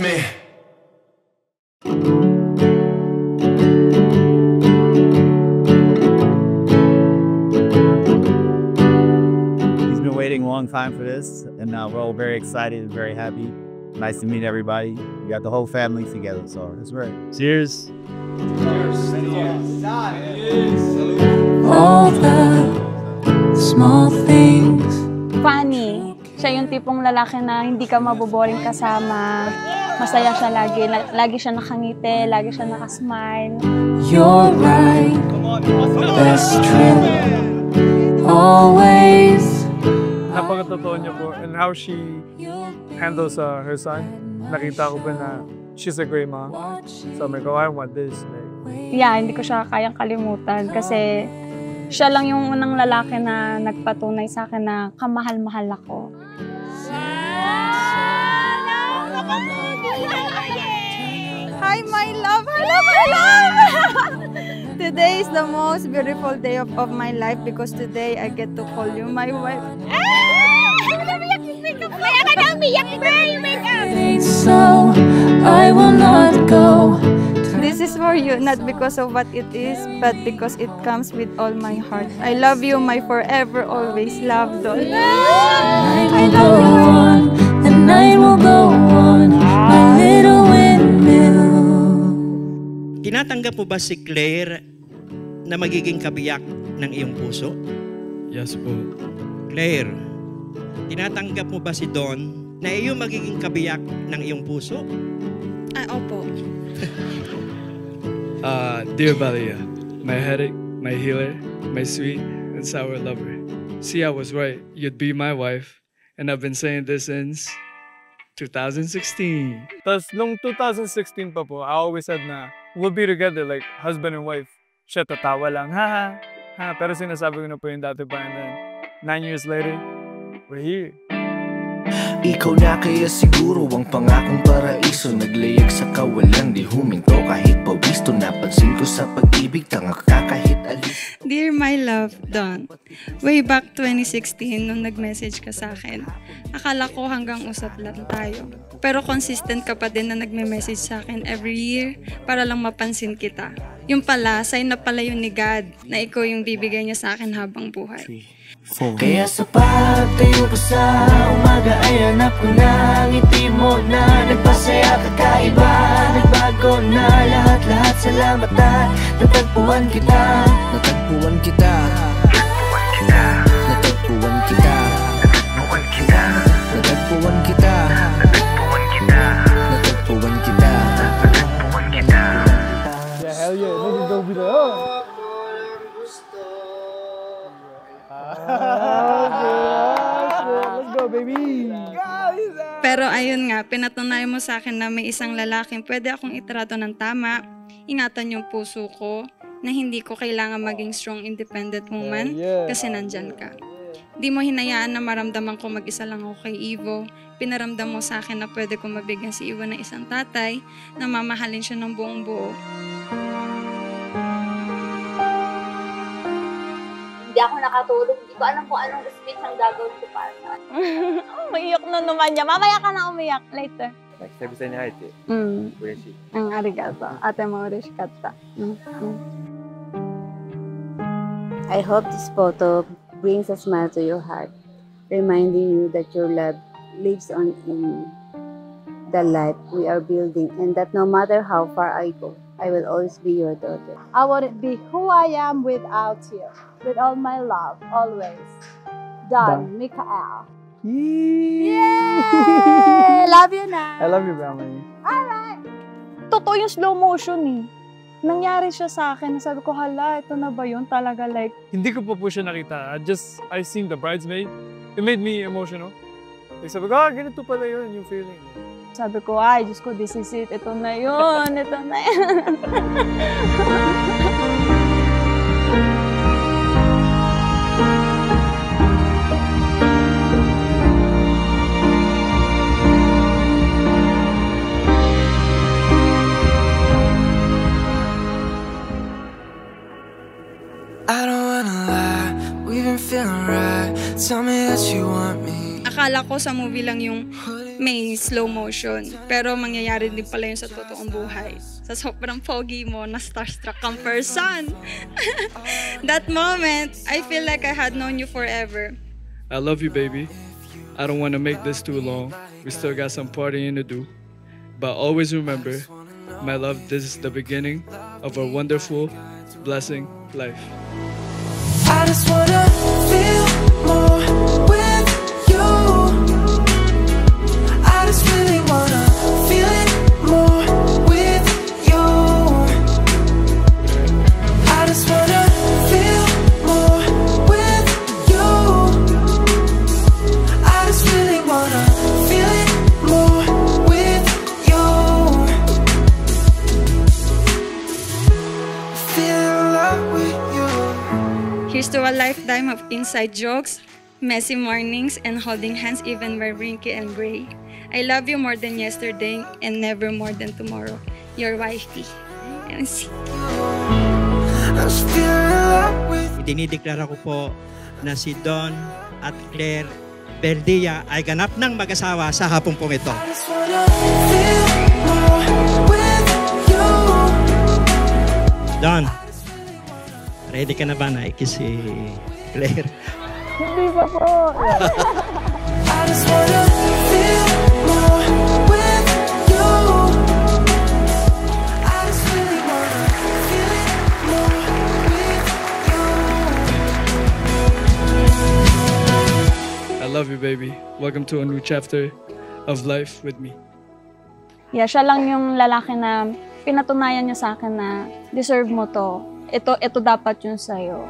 me. He's been waiting a long time for this, and we're all very excited and very happy. Nice to meet everybody. We got the whole family together, so it's great. Cheers. All the small things. Funny. Siya yung tipong lalaki na hindi ka maboboring kasama. Masaya siya lagi. Lagi siya nakangiti, lagi siya nakasmile. You're right. Best trip. Always. Napakatotoo niya po, and how she handles her son. Nakita ko ba na she's a great mom. So I go, I want this. Yeah, hindi ko siya kayang kalimutan kasi siya lang yung unang lalaki na nagpatunay sa akin na kamahal-mahal ako. Hi, my love! Hello, my love! Today is the most beautiful day of my life because today I get to call you my wife. So I will not go. This is for you, not because of what it is, but because it comes with all my heart. I love you, my forever, always love, Don. I love you. On, the night will go on, my little windmill. Tinatanggap mo ba si Claire na magiging kabiyak ng iyong puso? Yes po. Claire, tinatanggap mo ba si Don na iyong magiging kabiyak ng iyong puso? Opo. Dear Valia, my headache, my healer, my sweet and sour lover. See, I was right. You'd be my wife. And I've been saying this since 2016. Tapos nung 2016 pa po, I always said na we'll be together like husband and wife. Siya tatawa lang, ha. Pero sinasabi ko na po yung dati pa, and then 9 years later, we're here. Ikaw na kaya siguro ang pangakong paraiso. Naglayag sa kawalan, di huminto kahit pawisto. Napansin ko sa pag-ibig, tanga ka kahit alis. Dear my love, Don, way back 2016 nung nag-message ka sa akin, akala ko hanggang usap lang tayo. Pero consistent ka pa din na nagme-message sa akin every year para lang mapansin kita. Yung pala, sign na pala yun ni God na ikaw yung bibigay niya sa akin habang buhay. Kaya sa pagtayo ko sa umaga ay hanap ko na ang ngiti mo na nagpasaya kakaiba. Nagbago na lahat-lahat, salamat at natagpuan kita. Natagpuan kita. Natagpuan kita. Natagpuan kita. Natagpuan kita. Natagpuan kita. Natagpuan kita. Natagpuan kita. Yeah, hell yeah. Niggas gonna be like, oh. Let's go, baby! Pero ayun nga, pinatunayan mo sa akin na may isang lalaking pwede akong itrato ng tama, ingatan yung puso ko, na hindi ko kailangan maging strong, independent woman kasi nandyan ka. Di mo hinayaan na maramdaman ko mag-isa lang ako kay Ivo. Pinaramdam mo sa akin na pwede ko mabigyan si Ivo ng isang tatay na mamahalin siya ng buong buo. Hindi ako nakatulog. Hindi ko alam kung anong speech ang gagawin ko para sa akin. Umiyak na naman niya. Mamaya ka na umiyak. Later. 久々に会えて嬉しい。ありがとう。あても嬉しかった。I hope this photo brings a smile to your heart, reminding you that your love lives on in the life we are building, and that no matter how far I go, I will always be your daughter. I wouldn't be who I am without you. With all my love, always. Don, Mikael. Yay! Love you na. I love you, Bamay. Alright. Totoo yung slow motion eh. Nangyari siya sa akin. Sabi ko, hala, ito na ba yun? Talaga like... Hindi ko pa po siya nakita. I seen the bridesmaid. It made me emotional. Like, sabi ko, ganito pala yun, yung feeling. Sabi ko, ay, Diyos ko, this is it. Ito na yun. Ito na yun. I don't wanna lie, we've been feeling right. Tell me that you want me. Akala ko sa movie lang yung may slow motion. Pero mangyayari din pala yun sa totoong buhay. Sa sobrang pogi mo, na starstruck kang person. That moment, I feel like I had known you forever. I love you, baby. I don't want to make this too long. We still got some partying to do. But always remember, my love, this is the beginning of a wonderful, blessing life. I just wanna feel more with you. I just really wanna feel it more with you. I just wanna feel more with you. I just really wanna feel it more with you. Feel in love with you. Here's to a lifetime of inside jokes, messy mornings, and holding hands even when wrinkly and gray. I love you more than yesterday and never more than tomorrow. Your wifey. MC. Dinideklara ko po na si Don at Claire Verdilla ay ganap ng mag-asawa sa hapong pong ito. Don, ready ka na ba na ikis si Claire? Hindi pa po. I just wanna feel more with you. I just really wanna feel it more with you. I love you, baby. Welcome to a new chapter of life with me. Yeah, siya lang yung lalaki na pinatunayan niya sa akin na deserve mo to. Ito dapat yun sa'yo.